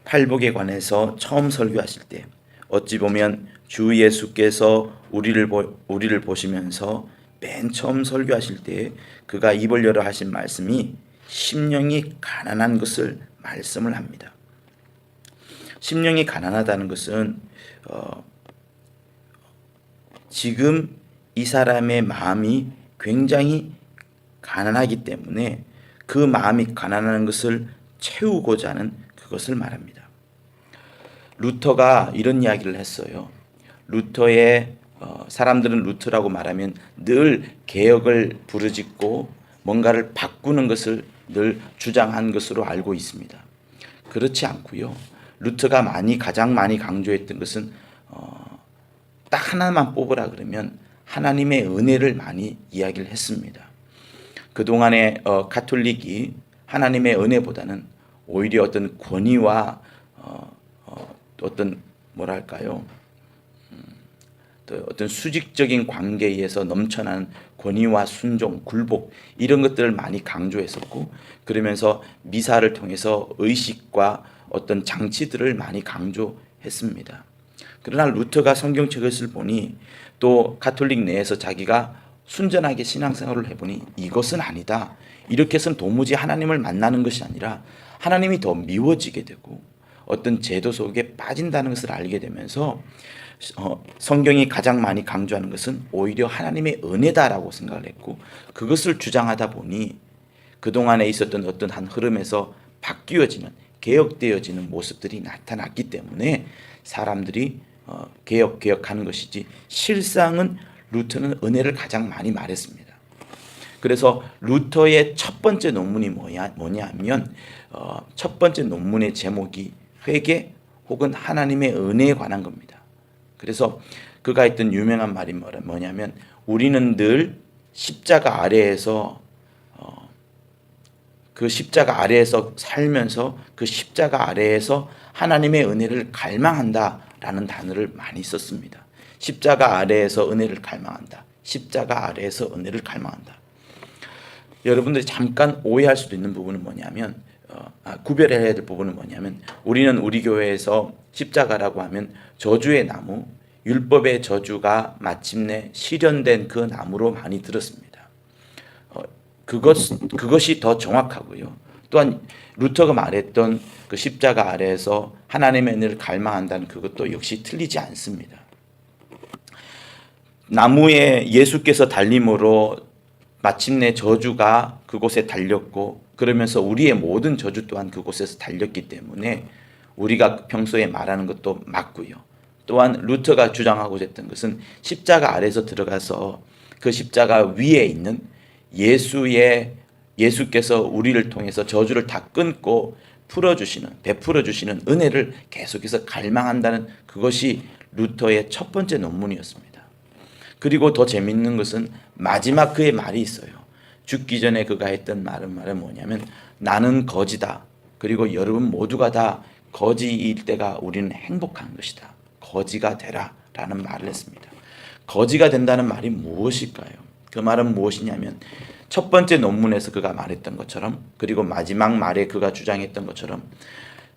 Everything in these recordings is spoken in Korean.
팔복에 관해서 처음 설교하실 때 어찌 보면 주 예수께서 우리를 보시면서 맨 처음 설교하실 때 그가 입을 열어 하신 말씀이 심령이 가난한 것을 말씀을 합니다. 심령이 가난하다는 것은 지금 이 사람의 마음이 굉장히 가난하기 때문에 그 마음이 가난한 것을 채우고자 하는 그것을 말합니다. 루터가 이런 이야기를 했어요. 루터의 사람들은 루터라고 말하면 늘 개혁을 부르짖고 뭔가를 바꾸는 것을 늘 주장한 것으로 알고 있습니다. 그렇지 않고요. 루터가 가장 많이 강조했던 것은 딱 하나만 뽑으라 그러면 하나님의 은혜를 많이 이야기를 했습니다. 그동안의 가톨릭이 하나님의 은혜보다는 오히려 어떤 권위와 어떤 뭐랄까요, 어떤 수직적인 관계에 의해서 넘쳐나는 권위와 순종, 굴복 이런 것들을 많이 강조했었고, 그러면서 미사를 통해서 의식과 어떤 장치들을 많이 강조했습니다. 그러나 루터가 성경책을 보니 또 가톨릭 내에서 자기가 순전하게 신앙생활을 해보니 이것은 아니다. 이렇게 해서는 도무지 하나님을 만나는 것이 아니라 하나님이 더 미워지게 되고 어떤 제도 속에 빠진다는 것을 알게 되면서 성경이 가장 많이 강조하는 것은 오히려 하나님의 은혜다라고 생각을 했고, 그것을 주장하다 보니 그동안에 있었던 어떤 한 흐름에서 바뀌어지는, 개혁되어지는 모습들이 나타났기 때문에 사람들이 개혁하는 것이지, 실상은 루터는 은혜를 가장 많이 말했습니다. 그래서 루터의 첫 번째 논문이 뭐냐면 첫 번째 논문의 제목이 회개 혹은 하나님의 은혜에 관한 겁니다. 그래서 그가 했던 유명한 말이 뭐냐면, 우리는 늘 십자가 아래에서 그 십자가 아래에서 살면서 그 십자가 아래에서 하나님의 은혜를 갈망한다라는 단어를 많이 썼습니다. 십자가 아래에서 은혜를 갈망한다. 십자가 아래에서 은혜를 갈망한다. 여러분들이 잠깐 오해할 수도 있는 부분은 뭐냐면, 구별해야 될 부분은 뭐냐면, 우리는 우리 교회에서 십자가라고 하면 저주의 나무, 율법의 저주가 마침내 실현된 그 나무로 많이 들었습니다. 그것이 더 정확하고요. 또한 루터가 말했던 그 십자가 아래에서 하나님의 은혜를 갈망한다는 그것도 역시 틀리지 않습니다. 나무에 예수께서 달림으로 마침내 저주가 그곳에 달렸고, 그러면서 우리의 모든 저주 또한 그곳에서 달렸기 때문에 우리가 평소에 말하는 것도 맞고요. 또한 루터가 주장하고자 했던 것은 십자가 아래에서 들어가서 그 십자가 위에 있는 예수께서 우리를 통해서 저주를 다 끊고 베풀어 주시는 은혜를 계속해서 갈망한다는 그것이 루터의 첫 번째 논문이었습니다. 그리고 더 재밌는 것은 마지막 그의 말이 있어요. 죽기 전에 그가 했던 말은 뭐냐면, 나는 거지다. 그리고 여러분 모두가 다 거지일 때가 우리는 행복한 것이다. 거지가 되라 라는 말을 했습니다. 거지가 된다는 말이 무엇일까요? 그 말은 무엇이냐면, 첫 번째 논문에서 그가 말했던 것처럼, 그리고 마지막 말에 그가 주장했던 것처럼,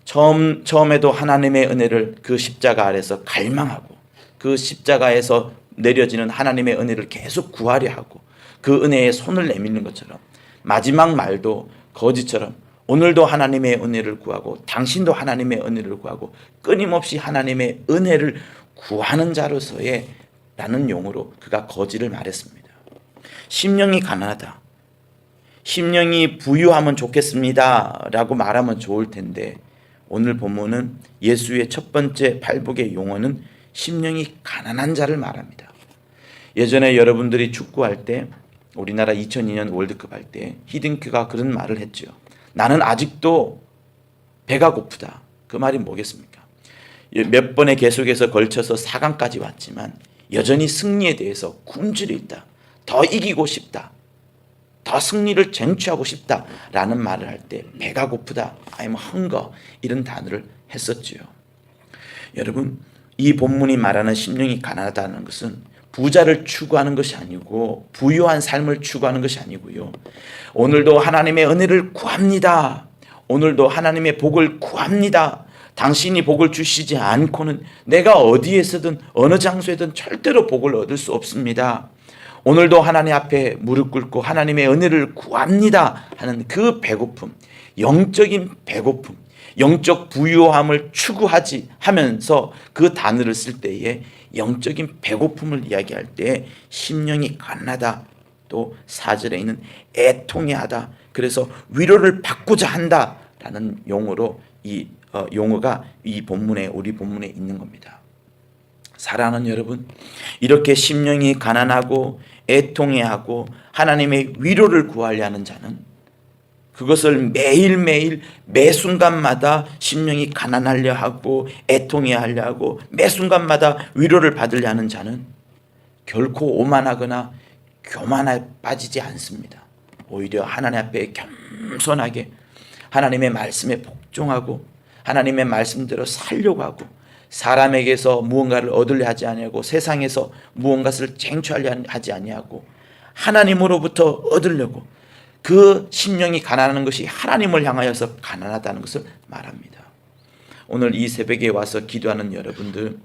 처음에도 하나님의 은혜를 그 십자가 아래서 갈망하고 그 십자가에서 내려지는 하나님의 은혜를 계속 구하려 하고 그 은혜에 손을 내밀는 것처럼, 마지막 말도 거지처럼 오늘도 하나님의 은혜를 구하고 당신도 하나님의 은혜를 구하고 끊임없이 하나님의 은혜를 구하는 자로서의 라는 용어로 그가 거지를 말했습니다. 심령이 가난하다, 심령이 부유하면 좋겠습니다 라고 말하면 좋을 텐데, 오늘 본문은 예수의 첫 번째 팔복의 용어는 심령이 가난한 자를 말합니다. 예전에 여러분들이 축구할 때, 우리나라 2002년 월드컵 할 때 히딩크가 그런 말을 했죠. 나는 아직도 배가 고프다. 그 말이 뭐겠습니까? 몇 번의 계속해서 걸쳐서 4강까지 왔지만 여전히 승리에 대해서 굶주려 있다. 더 이기고 싶다. 더 승리를 쟁취하고 싶다라는 말을 할 때 배가 고프다, I'm hunger 이런 단어를 했었지요. 여러분, 이 본문이 말하는 심령이 가난하다는 것은 부자를 추구하는 것이 아니고 부유한 삶을 추구하는 것이 아니고요. 오늘도 하나님의 은혜를 구합니다. 오늘도 하나님의 복을 구합니다. 당신이 복을 주시지 않고는 내가 어디에서든 어느 장소에든 절대로 복을 얻을 수 없습니다. 오늘도 하나님 앞에 무릎 꿇고 하나님의 은혜를 구합니다 하는 그 배고픔, 영적인 배고픔, 영적 부유함을 추구하지 하면서 그 단어를 쓸 때에 영적인 배고픔을 이야기할 때 심령이 가난하다, 또 4절에 있는 애통해하다, 그래서 위로를 받고자 한다라는 용어로 이 용어가 이 본문에, 우리 본문에 있는 겁니다. 사랑하는 여러분, 이렇게 심령이 가난하고 애통해하고 하나님의 위로를 구하려 하는 자는, 그것을 매일매일 매 순간마다 심령이 가난하려 하고 애통해하려 하고 매 순간마다 위로를 받으려 하는 자는 결코 오만하거나 교만에 빠지지 않습니다. 오히려 하나님 앞에 겸손하게 하나님의 말씀에 복종하고 하나님의 말씀대로 살려고 하고, 사람에게서 무언가를 얻으려 하지 아니하고 세상에서 무언가를 쟁취하려 하지 아니하고 하나님으로부터 얻으려고, 그 심령이 가난한 것이 하나님을 향하여서 가난하다는 것을 말합니다. 오늘 이 새벽에 와서 기도하는 여러분들,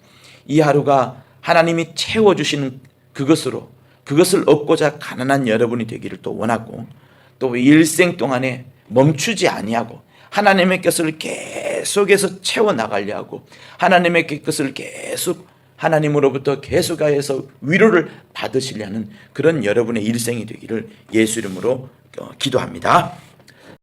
이 하루가 하나님이 채워주시는 그것으로, 그것을 얻고자 가난한 여러분이 되기를 또 원하고, 또 일생 동안에 멈추지 아니하고 하나님의 것을 계속해서 채워나가려 하고 하나님의 것을 계속 하나님으로부터 계속하여서 위로를 받으시려는 그런 여러분의 일생이 되기를 예수 이름으로 기도합니다.